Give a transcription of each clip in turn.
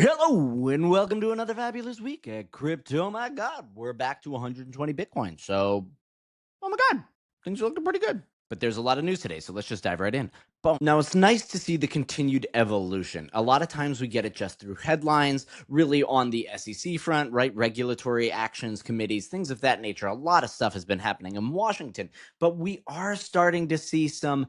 Hello and welcome to another fabulous week at Crypto. Oh my God, we're back to 120 Bitcoin. So, oh my God, things are looking pretty good. But there's a lot of news today, so let's just dive right in. Boom. Now, it's nice to see the continued evolution. A lot of times we get it just through headlines, really on the SEC front, right? Regulatory actions, committees, things of that nature. A lot of stuff has been happening in Washington, but we are starting to see some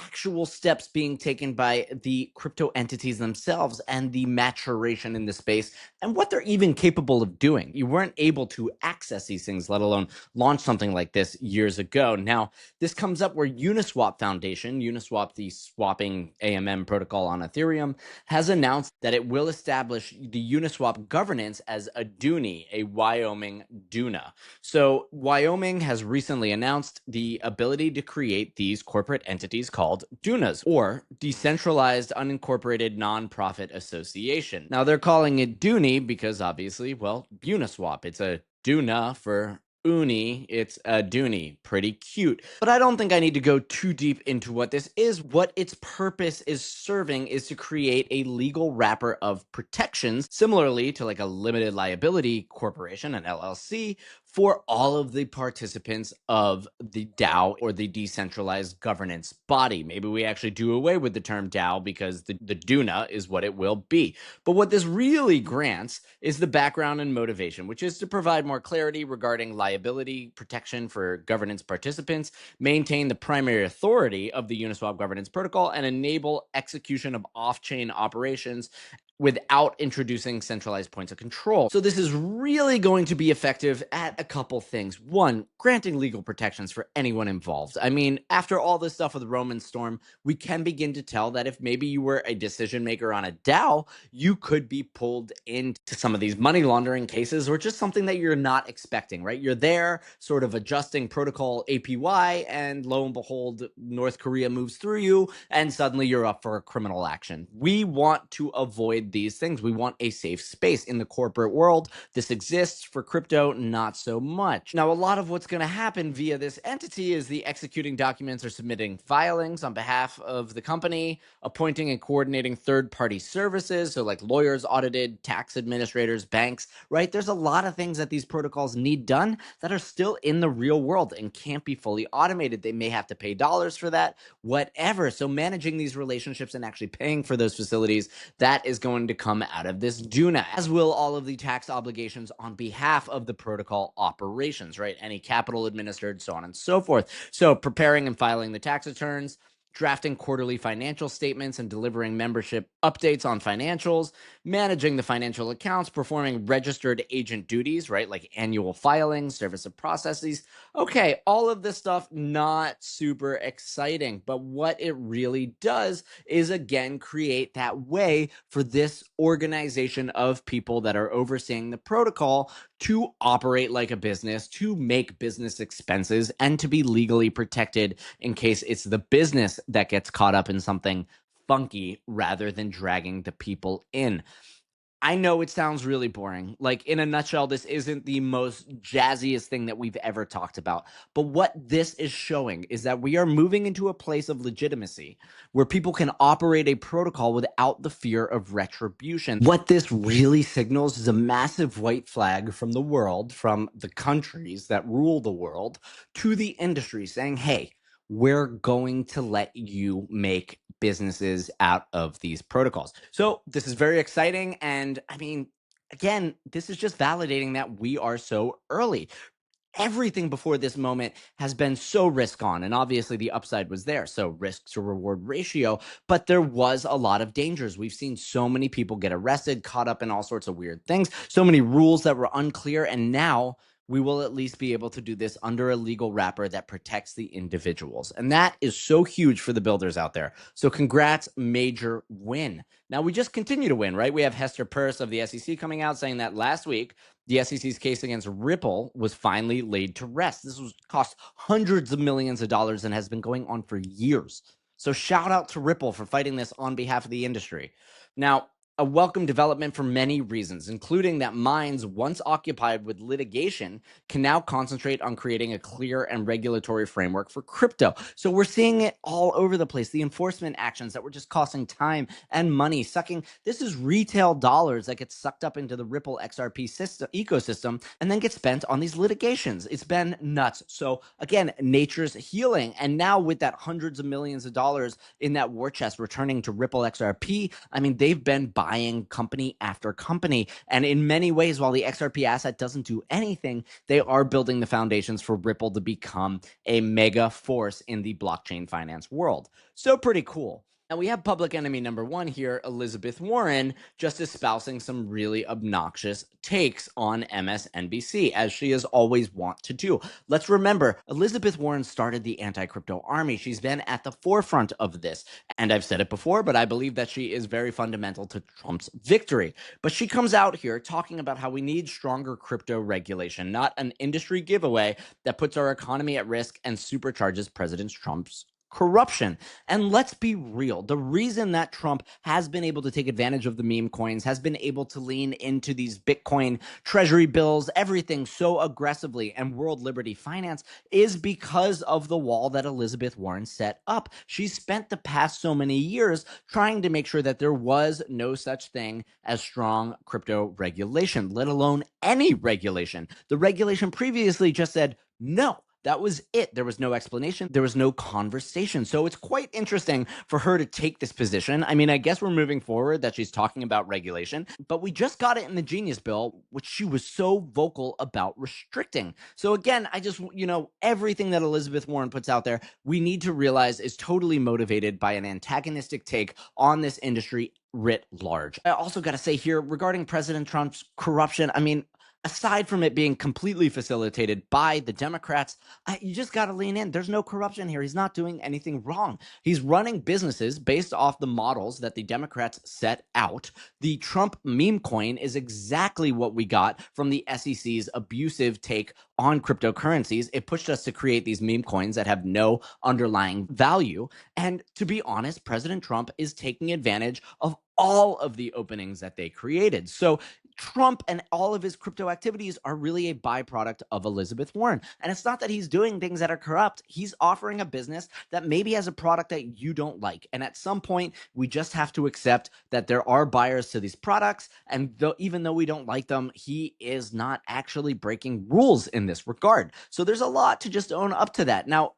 actual steps being taken by the crypto entities themselves and the maturation in the space and what they're even capable of doing. You weren't able to access these things, let alone launch something like this years ago. Now, this comes up where Uniswap Foundation, Uniswap, the swapping AMM protocol on Ethereum, has announced that it will establish the Uniswap governance as a DUNI, a Wyoming DUNA. So Wyoming has recently announced the ability to create these corporate entities called DUNAs, or Decentralized Unincorporated Nonprofit Association. Now they're calling it DUNI because obviously, well, Uniswap. It's a DUNA for Uni, it's a Dooney. Pretty cute. But I don't think I need to go too deep into what this is. What its purpose is serving is to create a legal wrapper of protections, similarly to like a limited liability corporation, an LLC, for all of the participants of the DAO or the decentralized governance body. Maybe we actually do away with the term DAO because the DUNA is what it will be. But what this really grants is the background and motivation, which is to provide more clarity regarding liability protection for governance participants, maintain the primary authority of the Uniswap governance protocol, and enable execution of off-chain operations without introducing centralized points of control. So this is really going to be effective at a couple things. One, granting legal protections for anyone involved. I mean, after all this stuff with Roman Storm, we can begin to tell that if maybe you were a decision maker on a DAO, you could be pulled into some of these money laundering cases or just something that you're not expecting, right? You're there sort of adjusting protocol APY, and lo and behold, North Korea moves through you and suddenly you're up for a criminal action. We want to avoid these things. We want a safe space in the corporate world. This exists for crypto, not so much. Now, a lot of what's going to happen via this entity is the executing documents are submitting filings on behalf of the company, appointing and coordinating third-party services, so like lawyers, audited, tax administrators, banks, right? There's a lot of things that these protocols need done that are still in the real world and can't be fully automated. They may have to pay dollars for that, whatever. So managing these relationships and actually paying for those facilities, that is going to come out of this DUNA, as will all of the tax obligations on behalf of the protocol operations, right? Any capital administered, so on and so forth. So preparing and filing the tax returns, drafting quarterly financial statements and delivering membership updates on financials, managing the financial accounts, performing registered agent duties, right? Like annual filings, service of processes. Okay, all of this stuff, not super exciting, but what it really does is again create that way for this organization of people that are overseeing the protocol to operate like a business, to make business expenses, and to be legally protected in case it's the business that gets caught up in something funky rather than dragging the people in. I know it sounds really boring. Like, in a nutshell, this isn't the most jazziest thing that we've ever talked about. But what this is showing is that we are moving into a place of legitimacy where people can operate a protocol without the fear of retribution. What this really signals is a massive white flag from the world, from the countries that rule the world, to the industry saying, hey, we're going to let you make businesses out of these protocols. So this is very exciting. And I mean, again, this is just validating that we are so early. Everything before this moment has been so risk on, and obviously the upside was there. So risk to reward ratio, but there was a lot of dangers. We've seen so many people get arrested, caught up in all sorts of weird things, so many rules that were unclear. And now we will at least be able to do this under a legal wrapper that protects the individuals. And that is so huge for the builders out there. So congrats, major win. Now we just continue to win, right? We have Hester Peirce of the SEC coming out saying that last week, the SEC's case against Ripple was finally laid to rest. This was cost hundreds of millions of dollars and has been going on for years. So shout out to Ripple for fighting this on behalf of the industry. Now, a welcome development for many reasons, including that minds once occupied with litigation can now concentrate on creating a clear and regulatory framework for crypto. So we're seeing it all over the place. The enforcement actions that were just costing time and money, this is retail dollars that get sucked up into the Ripple XRP ecosystem and then get spent on these litigations. It's been nuts. So again, nature's healing. And now with that hundreds of millions of dollars in that war chest returning to Ripple XRP, I mean, they've been buying company after company. And in many ways, while the XRP asset doesn't do anything, they are building the foundations for Ripple to become a mega force in the blockchain finance world. So pretty cool. Now we have public enemy number one here, Elizabeth Warren, just espousing some really obnoxious takes on MSNBC, as she has always want to do. Let's remember, Elizabeth Warren started the anti-crypto army. She's been at the forefront of this. And I've said it before, but I believe that she is very fundamental to Trump's victory. But she comes out here talking about how we need stronger crypto regulation, not an industry giveaway that puts our economy at risk and supercharges President Trump's corruption. And let's be real. The reason that Trump has been able to take advantage of the meme coins, has been able to lean into these Bitcoin treasury bills, everything so aggressively, and world liberty finance is because of the wall that Elizabeth Warren set up. She spent the past so many years trying to make sure that there was no such thing as strong crypto regulation, let alone any regulation. The regulation previously just said no. That was it. There was no explanation. There was no conversation. So it's quite interesting for her to take this position. I mean, I guess we're moving forward that she's talking about regulation, but we just got it in the Genius Bill, which she was so vocal about restricting. So again, I just, everything that Elizabeth Warren puts out there, we need to realize is totally motivated by an antagonistic take on this industry writ large. I also got to say here regarding President Trump's corruption, I mean, aside from it being completely facilitated by the Democrats, you just got to lean in. There's no corruption here. He's not doing anything wrong. He's running businesses based off the models that the Democrats set out. The Trump meme coin is exactly what we got from the SEC's abusive take on cryptocurrencies. It pushed us to create these meme coins that have no underlying value. And to be honest, President Trump is taking advantage of all of the openings that they created. So Trump and all of his crypto activities are really a byproduct of Elizabeth Warren. And it's not that he's doing things that are corrupt. He's offering a business that maybe has a product that you don't like. And at some point, we just have to accept that there are buyers to these products. And even though we don't like them, he is not actually breaking rules in this regard. So there's a lot to just own up to that. Now,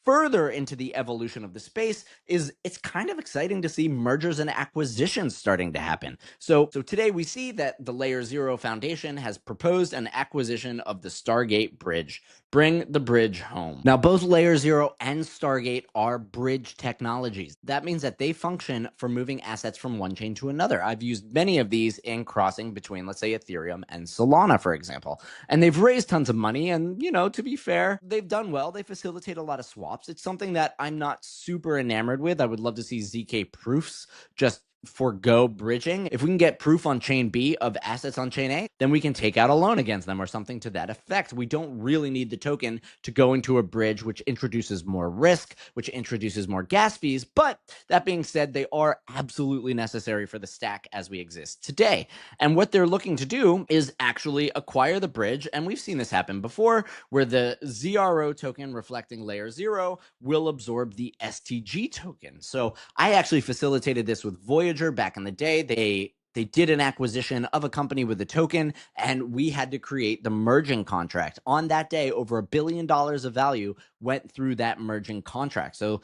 further into the evolution of the space is it's kind of exciting to see mergers and acquisitions starting to happen. So today we see that the Layer Zero Foundation has proposed an acquisition of the Stargate Bridge. Bring the bridge home. Now, both Layer Zero and Stargate are bridge technologies. That means that they function for moving assets from one chain to another. I've used many of these in crossing between, let's say, Ethereum and Solana, for example. And they've raised tons of money. And, to be fair, they've done well. They facilitate a lot of swaps. It's something that I'm not super enamored with. I would love to see ZK proofs just forgo bridging. If we can get proof on chain B of assets on chain A, then we can take out a loan against them or something to that effect. We don't really need the token to go into a bridge, which introduces more risk, which introduces more gas fees. But that being said, they are absolutely necessary for the stack as we exist today. And what they're looking to do is actually acquire the bridge. And we've seen this happen before, where the ZRO token reflecting Layer Zero will absorb the STG token. So I actually facilitated this with Voyager back in the day. They did an acquisition of a company with a token, and we had to create the merging contract. On that day, over $1 billion of value went through that merging contract. So,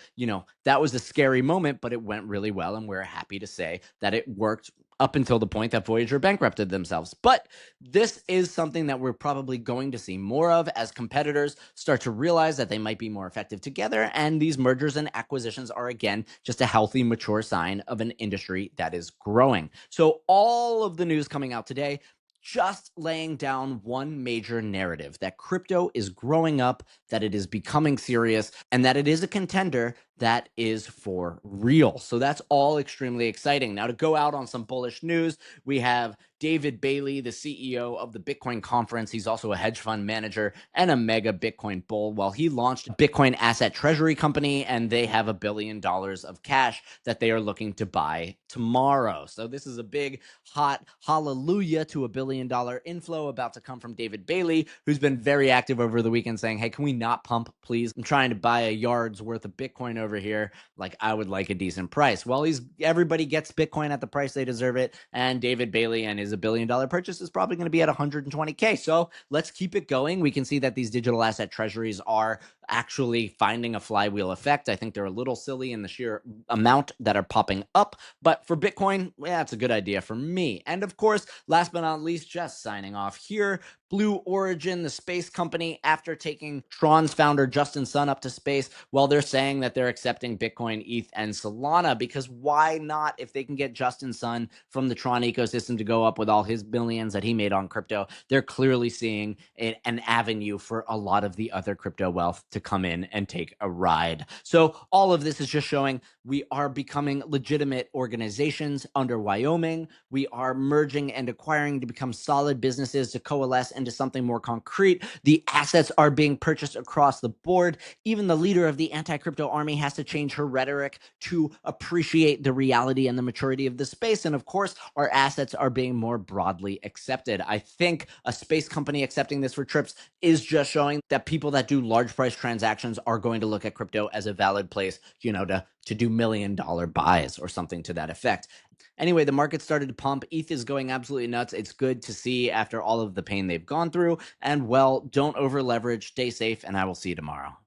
that was a scary moment, but it went really well, and we're happy to say that it worked up until the point that Voyager bankrupted themselves. But this is something that we're probably going to see more of as competitors start to realize that they might be more effective together. And these mergers and acquisitions are, again, just a healthy, mature sign of an industry that is growing. So all of the news coming out today, just laying down one major narrative that crypto is growing up, that it is becoming serious, and that it is a contender that is for real. So that's all extremely exciting. Now, to go out on some bullish news, we have David Bailey, the CEO of the Bitcoin Conference. He's also a hedge fund manager and a mega Bitcoin bull. Well, he launched a Bitcoin asset treasury company, and they have $1 billion of cash that they are looking to buy tomorrow. So this is a big, hot hallelujah to $1 billion inflow about to come from David Bailey, who's been very active over the weekend saying, hey, can we not pump, please? I'm trying to buy a yard's worth of Bitcoin over here. Like, I would like a decent price. Well, everybody gets Bitcoin at the price they deserve it, and David Bailey and his $1 billion purchase is probably going to be at 120K. So let's keep it going. We can see that these digital asset treasuries are actually finding a flywheel effect. I think they're a little silly in the sheer amount that are popping up, but for Bitcoin, yeah, it's a good idea for me. And of course, last but not least, just signing off here, Blue Origin, the space company, after taking Tron's founder Justin Sun up to space, well, they're saying that they're accepting Bitcoin, ETH, and Solana, because why not? If they can get Justin Sun from the Tron ecosystem to go up with all his billions that he made on crypto, they're clearly seeing an avenue for a lot of the other crypto wealth to come in and take a ride. So all of this is just showing we are becoming legitimate organizations under Wyoming. We are merging and acquiring to become solid businesses to coalesce into something more concrete. The assets are being purchased across the board. Even the leader of the anti-crypto army has to change her rhetoric to appreciate the reality and the maturity of the space. And of course, our assets are being more broadly accepted. I think a space company accepting this for trips is just showing that people that do large price transactions are going to look at crypto as a valid place, to do $1 million buys or something to that effect. Anyway, the market started to pump. ETH is going absolutely nuts. It's good to see after all of the pain they've gone through. And well, don't over leverage, stay safe, and I will see you tomorrow.